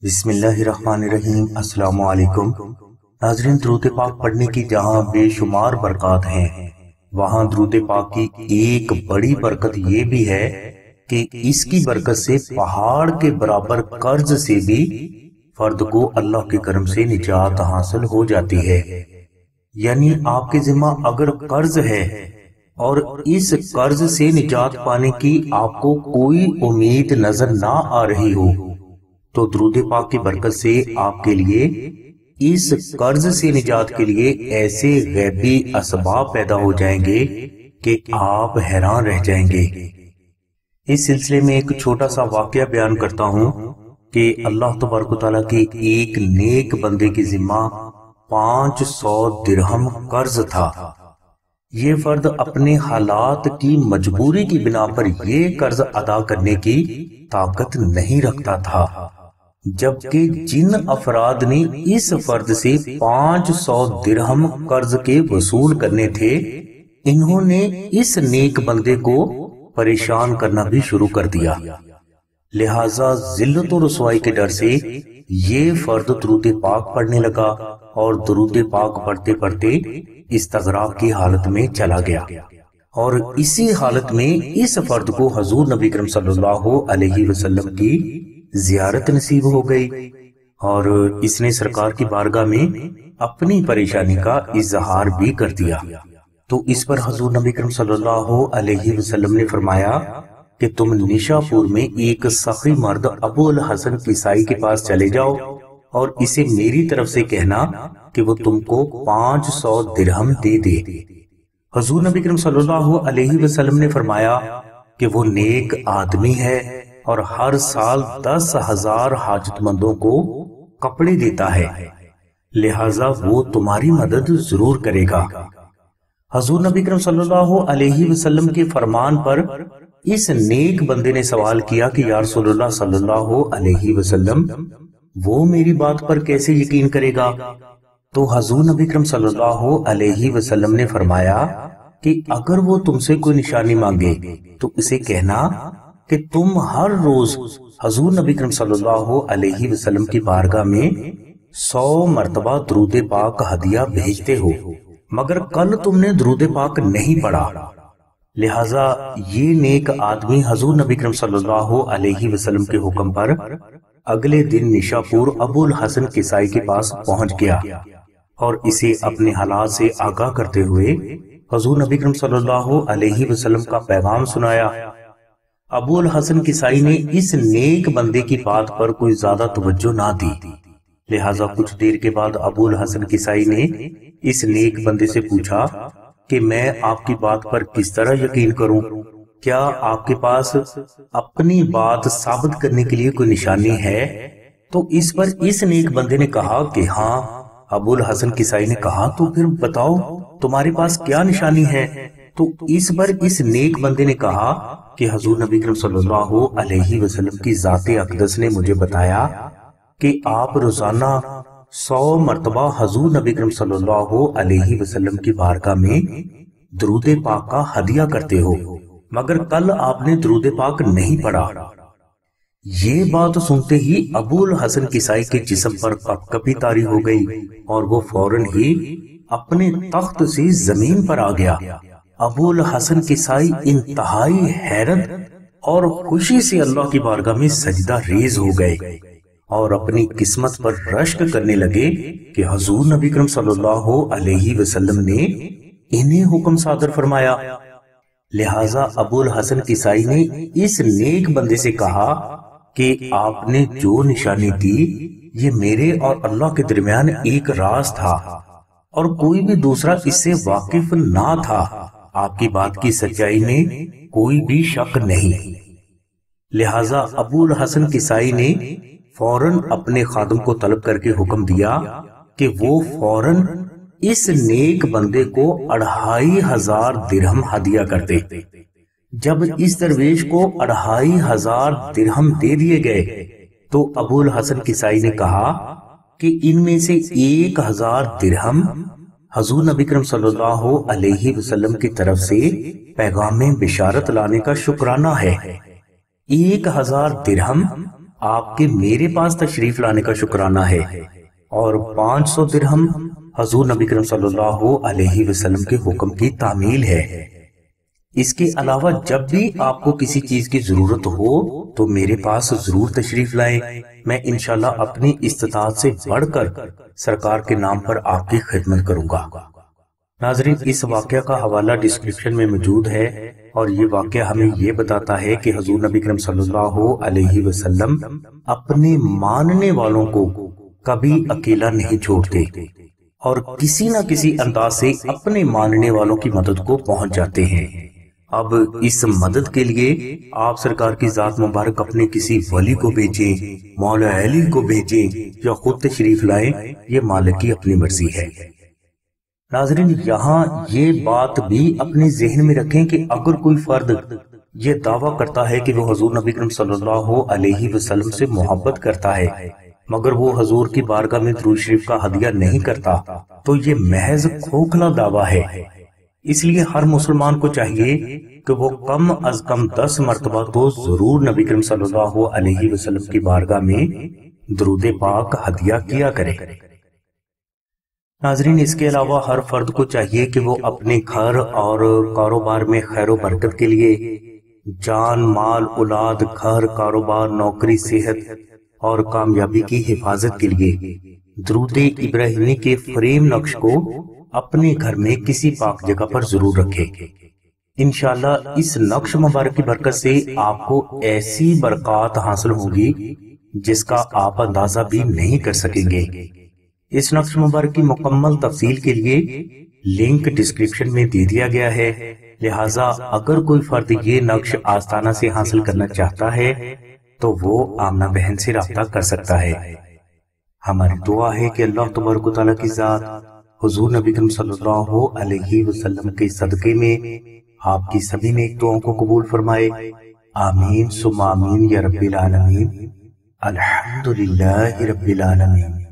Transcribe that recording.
بسم اللہ الرحمن الرحیم۔ السلام علیکم ناظرین، درود پاک پڑھنے کی جہاں بے شمار برکات ہیں، وہاں درود پاک کی ایک بڑی برکت یہ بھی ہے کہ اس کی برکت سے پہاڑ کے برابر قرض سے بھی فرد کو اللہ کے کرم سے نجات حاصل ہو جاتی ہے۔ یعنی آپ کے ذمہ اگر قرض ہے اور اس قرض سے نجات پانے کی آپ کو کوئی امید نظر نہ آ رہی ہو تو درود پاک کی برکت سے آپ کے لیے اس قرض سے نجات کے لیے ایسے غیبی اسباب پیدا ہو جائیں گے کہ آپ حیران رہ جائیں گے۔ اس سلسلے میں ایک چھوٹا سا واقعہ بیان کرتا ہوں کہ اللہ تبارک و تعالیٰ کے ایک نیک بندے کی ذمہ 500 درہم قرض تھا۔ یہ فرد اپنے حالات کی مجبوری کی بنا پر یہ قرض ادا کرنے کی طاقت نہیں رکھتا تھا، جبکہ جن افراد نے اس فرد سے 500 درہم قرض کے وصول کرنے تھے، انہوں نے اس نیک بندے کو پریشان کرنا بھی شروع کر دیا۔ لہٰذا ذلت و رسوائی کے ڈر سے یہ فرد درود پاک پڑھنے لگا اور درود پاک پڑھتے پڑھتے استغراق کی حالت میں چلا گیا، اور اسی حالت میں اس فرد کو حضور نبی کریم صلی اللہ علیہ وسلم کی زیارت نصیب ہو گئی، اور اس نے سرکار کی بارگاہ میں اپنی پریشانی کا اظہار بھی کر دیا۔ تو اس پر حضور نبی کریم صلی اللہ علیہ وسلم نے فرمایا کہ تم نشا پور میں ایک سخی مرد ابو الحسن کسائی کے پاس چلے جاؤ اور اسے میری طرف سے کہنا کہ وہ تم کو 500 درہم دے دے۔ حضور نبی کریم صلی اللہ علیہ وسلم نے فرمایا کہ وہ نیک آدمی ہے اور ہر سال 10,000 حاجت مندوں کو کپڑے دیتا ہے، لہٰذا وہ تمہاری مدد ضرور کرے گا۔ حضور نبی کریم صلی اللہ علیہ وسلم کے فرمان پر اس نیک بندے نے سوال کیا کہ یا رسول اللہ صلی اللہ علیہ وسلم، وہ میری بات پر کیسے یقین کرے گا؟ تو حضور نبی کریم صلی اللہ علیہ وسلم نے فرمایا کہ اگر وہ تم سے کوئی نشانی مانگے تو اسے کہنا کہ تم ہر روز حضور نبی کریم صلی اللہ علیہ وسلم کی بارگاہ میں 100 مرتبہ درود پاک ہدیہ بھیجتے ہو، مگر کل تم نے درود پاک نہیں پڑھا۔ لہٰذا یہ نیک آدمی حضور نبی کریم صلی اللہ علیہ وسلم کے حکم پر اگلے دن نشا پور ابو الحسن کسائی کے پاس پہنچ گیا اور اسے اپنے حالات سے آگاہ کرتے ہوئے حضور نبی کریم صلی اللہ علیہ وسلم کا پیغام سنایا۔ ابو الحسن کسائی نے اس نیک بندے کی بات پر کوئی زیادہ توجہ نہ دی، لہٰذا کچھ دیر کے بعد ابو الحسن کسائی نے اس نیک بندے سے پوچھا کہ میں آپ کی بات پر کس طرح یقین کروں؟ کیا آپ کے پاس اپنی بات ثابت کرنے کے لیے کوئی نشانی ہے؟ تو اس پر اس نیک بندے نے کہا کہ ہاں۔ ابو الحسن کسائی نے کہا تو پھر بتاؤ تمہارے پاس کیا نشانی ہے؟ تو اس پر اس نیک بندے نے کہا کہ حضور نبی کریم صلی اللہ علیہ وسلم کی ذات اقدس نے مجھے بتایا کہ آپ روزانہ 100 مرتبہ حضور نبی کریم صلی اللہ علیہ وسلم کی بارگاہ میں درود پاک کا ہدیہ کرتے ہو، مگر کل آپ نے درود پاک نہیں پڑھا۔ یہ بات سنتے ہی ابو الحسن کسائی کے جسم پر کپکپی طاری ہو گئی اور وہ فوراً ہی اپنے تخت سے زمین پر آ گیا۔ ابو الحسن کسائی انتہائی حیرت اور خوشی سے اللہ کی بارگاہ میں سجدہ ریز ہو گئے اور اپنی قسمت پر رشک کرنے لگے کہ حضور نبی کریم صلی اللہ علیہ وسلم نے انہیں حکم صادر فرمایا۔ لہٰذا ابو الحسن کسائی نے اس نیک بندے سے کہا کہ آپ نے جو نشانی دی یہ میرے اور اللہ کے درمیان ایک راز تھا اور کوئی بھی دوسرا اس سے واقف نہ تھا، آپ کی بات کی سچائی میں کوئی بھی شک نہیں۔ لہٰذا ابو الحسن کسائی نے فوراً اپنے خادم کو طلب کر کے حکم دیا کہ وہ فوراً اس نیک بندے کو 2500 درہم ہدیہ کرتے۔ جب اس درویش کو 2500 درہم دے دیے گئے تو ابو الحسن کسائی نے کہا کہ ان میں سے 1000 درہم حضور نبی کریم صلی اللہ علیہ وسلم کی طرف سے پیغام بشارت لانے کا شکرانہ ہے، 1000 درہم آپ کے میرے پاس تشریف لانے کا شکرانہ ہے، اور 500 درہم حضور نبی کریم صلی اللہ علیہ وسلم کے حکم کی تعمیل ہے۔ اس کے علاوہ جب بھی آپ کو کسی چیز کی ضرورت ہو تو میرے پاس ضرور تشریف لائیں، میں انشاءاللہ اپنی استطاعت سے بڑھ کر سرکار کے نام پر آپ کی خدمت کروں گا۔ ناظرین، اس واقعہ کا حوالہ ڈسکرپشن میں موجود ہے، اور یہ واقعہ ہمیں یہ بتاتا ہے کہ حضور نبی کریم صلی اللہ علیہ وسلم اپنے ماننے والوں کو کبھی اکیلا نہیں چھوڑتے، اور کسی نہ کسی انداز سے اپنے ماننے والوں کی مدد کو پہنچ جاتے ہیں۔ اب اس مدد کے لیے آپ سرکار کی ذات مبارک اپنے کسی ولی کو بھیجیں، مولا علی کو بھیجیں، یا خود تشریف لائیں، یہ مالک کی اپنی مرضی ہے۔ ناظرین، یہاں یہ بات بھی اپنے ذہن میں رکھیں کہ اگر کوئی فرد یہ دعویٰ کرتا ہے کہ وہ حضور نبی کریم صلی اللہ علیہ وسلم سے محبت کرتا ہے، مگر وہ حضور کی بارگاہ میں درود شریف کا ہدیہ نہیں کرتا، تو یہ محض کھوکھلا دعویٰ ہے۔ اس لیے ہر مسلمان کو چاہیے کہ وہ کم از کم 10 مرتبہ تو ضرور نبی کریم صلی اللہ علیہ وسلم کی بارگاہ میں درود پاک ہدیہ کیا کرے۔ ناظرین، اس کے علاوہ ہر فرد کو چاہیے کہ وہ اپنے گھر اور کاروبار میں خیر و برکت کے لیے جان، مال، اولاد، گھر، کاروبار، نوکری، صحت اور کامیابی کی حفاظت کے لیے درود ابراہیمی کے فریم نقش کو اپنے گھر میں کسی پاک جگہ پر ضرور رکھے۔ انشاءاللہ اس نقش مبارک کی برکت سے آپ کو ایسی برکات حاصل ہوگی جس کا آپ اندازہ بھی نہیں کر سکیں گے۔ اس نقش مبارک کی مکمل تفصیل کے لیے لنک ڈسکرپشن میں دے دیا گیا ہے، لہٰذا اگر کوئی فرد یہ نقش آستانہ سے حاصل کرنا چاہتا ہے تو وہ آمنہ بہن سے رابطہ کر سکتا ہے۔ ہماری دعا ہے کہ اللہ تبارک و تعالیٰ کی ذات حضور نبی کریم صلی اللہ علیہ وسلم کے صدقے میں آپ کی سبھی نیک دعاؤں کو قبول فرمائے۔ آمین ثم آمین یا رب العالمین۔ الحمدللہ رب العالمین۔